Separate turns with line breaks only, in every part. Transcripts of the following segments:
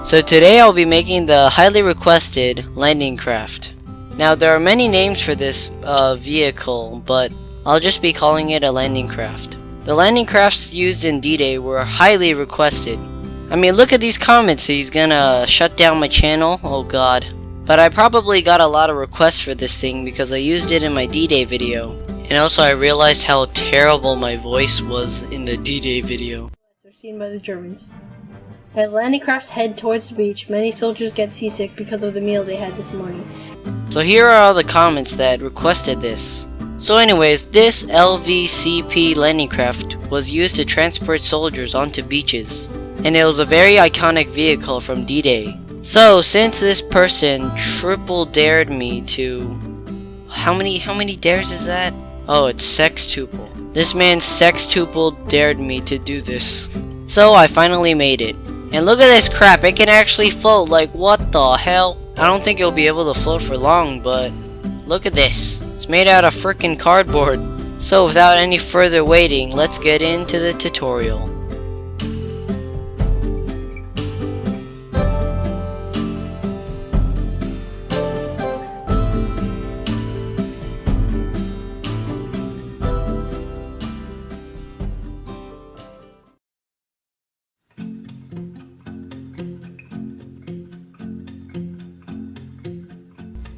So today I'll be making the highly requested landing craft. Now there are many names for this vehicle, but I'll just be calling it a landing craft. The landing crafts used in D-Day were highly requested. I mean, look at these comments. He's gonna shut down my channel. Oh god. But I probably got a lot of requests for this thing because I used it in my D-Day video. And also I realized how terrible my voice was in the D-Day video.
Are seen by the Germans. As landing crafts head towards the beach, many soldiers get seasick because of the meal they had this morning.
So here are all the comments that requested this. So anyways, this LVCP landing craft was used to transport soldiers onto beaches. And it was a very iconic vehicle from D-Day. So since this person triple dared me to... How many dares is that? Oh, it's sextuple. This man sextuple dared me to do this. So I finally made it. And look at this crap, it can actually float. Like, what the hell? I don't think it'll be able to float for long, but look at this. It's made out of freaking cardboard. So without any further waiting, let's get into the tutorial.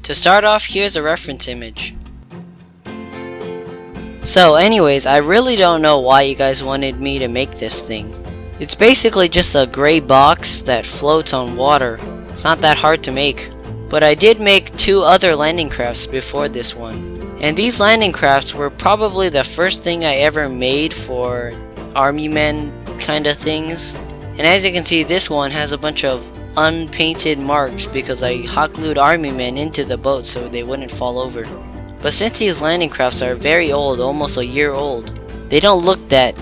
To start off, here's a reference image. So anyways, I really don't know why you guys wanted me to make this thing. It's basically just a gray box that floats on water. It's not that hard to make. But I did make 2 other landing crafts before this one. And these landing crafts were probably the first thing I ever made for army men kind of things. And as you can see, this one has a bunch of unpainted marks because I hot glued army men into the boat so they wouldn't fall over. But since these landing crafts are very old, almost a year old, they don't look that,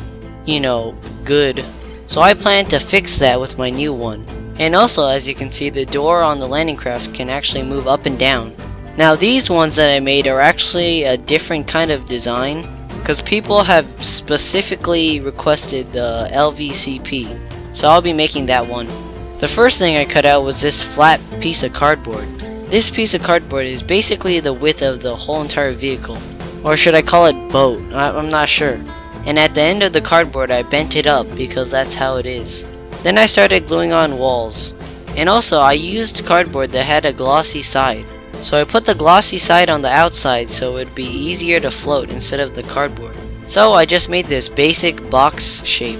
good. So I plan to fix that with my new one. And also, as you can see, the door on the landing craft can actually move up and down. Now these ones that I made are actually a different kind of design because people have specifically requested the LVCP. So I'll be making that one. The first thing I cut out was this flat piece of cardboard. This piece of cardboard is basically the width of the whole entire vehicle. Or should I call it boat? I'm not sure. And at the end of the cardboard I bent it up because that's how it is. Then I started gluing on walls. And also I used cardboard that had a glossy side. So I put the glossy side on the outside so it would be easier to float instead of the cardboard. So I just made this basic box shape.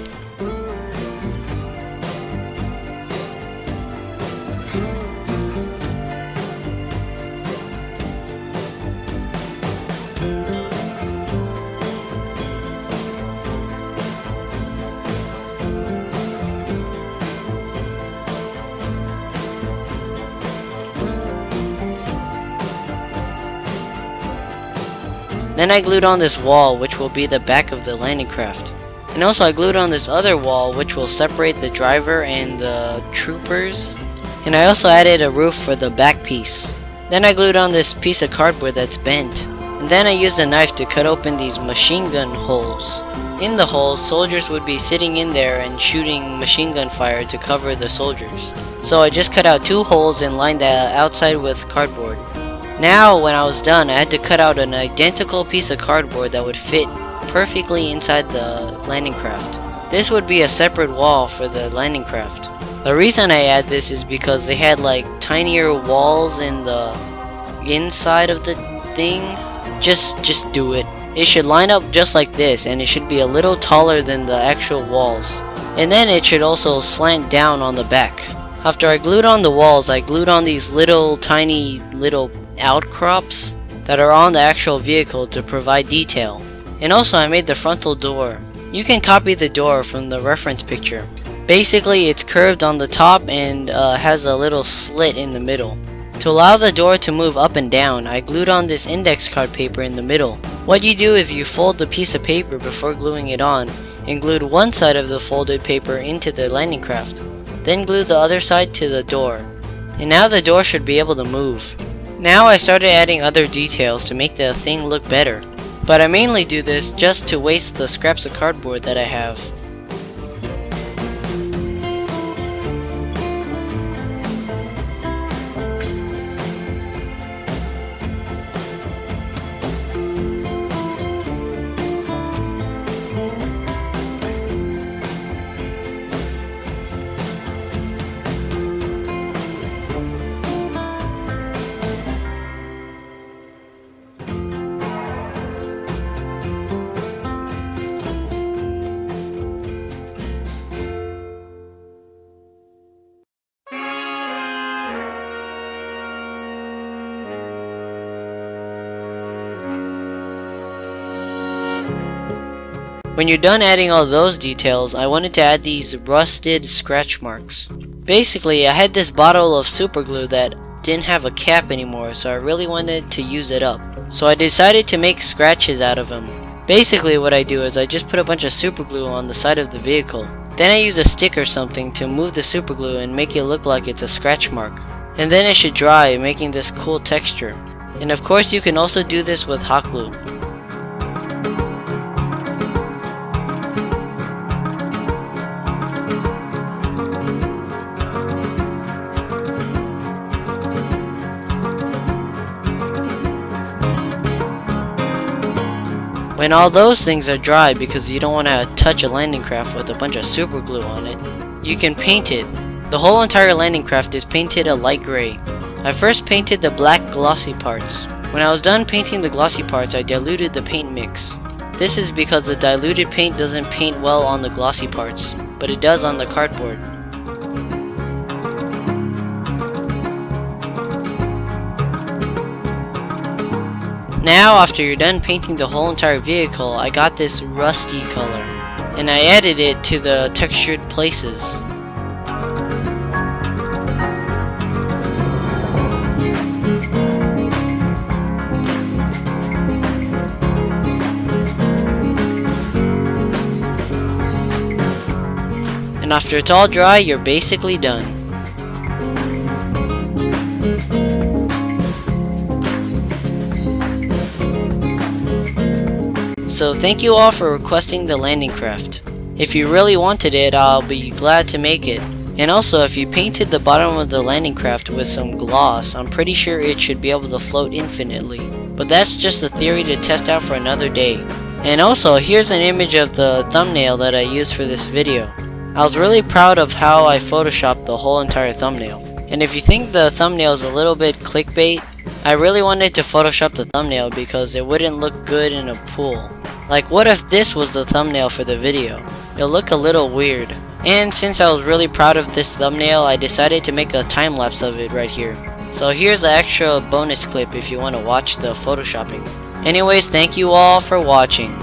Then I glued on this wall, which will be the back of the landing craft. And also I glued on this other wall, which will separate the driver and the troopers. And I also added a roof for the back piece. Then I glued on this piece of cardboard that's bent. And then I used a knife to cut open these machine gun holes. In the holes, soldiers would be sitting in there and shooting machine gun fire to cover the soldiers. So I just cut out 2 holes and lined the outside with cardboard. Now, when I was done, I had to cut out an identical piece of cardboard that would fit perfectly inside the landing craft. This would be a separate wall for the landing craft. The reason I add this is because they had like tinier walls in the inside of the thing. Just do it. It should line up just like this, and it should be a little taller than the actual walls. And then it should also slant down on the back. After I glued on the walls, I glued on these tiny little outcrops that are on the actual vehicle to provide detail. And also I made the frontal door. You can copy the door from the reference picture. Basically it's curved on the top and has a little slit in the middle. To allow the door to move up and down, I glued on this index card paper in the middle. What you do is you fold the piece of paper before gluing it on and glued one side of the folded paper into the landing craft. Then glue the other side to the door. And now the door should be able to move. Now I started adding other details to make the thing look better. But I mainly do this just to waste the scraps of cardboard that I have. When you're done adding all those details, I wanted to add these rusted scratch marks. Basically, I had this bottle of super glue that didn't have a cap anymore, so I really wanted to use it up. So I decided to make scratches out of them. Basically what I do is I just put a bunch of super glue on the side of the vehicle. Then I use a stick or something to move the super glue and make it look like it's a scratch mark. And then it should dry, making this cool texture. And of course you can also do this with hot glue. When all those things are dry, because you don't want to touch a landing craft with a bunch of super glue on it, you can paint it. The whole entire landing craft is painted a light gray. I first painted the black glossy parts. When I was done painting the glossy parts, I diluted the paint mix. This is because the diluted paint doesn't paint well on the glossy parts, but it does on the cardboard. Now, after you're done painting the whole entire vehicle, I got this rusty color, and I added it to the textured places. And after it's all dry, you're basically done. So thank you all for requesting the landing craft. If you really wanted it, I'll be glad to make it. And also, if you painted the bottom of the landing craft with some gloss, I'm pretty sure it should be able to float infinitely. But that's just a theory to test out for another day. And also, here's an image of the thumbnail that I used for this video. I was really proud of how I photoshopped the whole entire thumbnail. And if you think the thumbnail is a little bit clickbait, I really wanted to photoshop the thumbnail because it wouldn't look good in a pool. Like, what if this was the thumbnail for the video? It'll look a little weird. And since I was really proud of this thumbnail, I decided to make a time lapse of it right here. So here's an extra bonus clip if you want to watch the photoshopping. Anyways, thank you all for watching.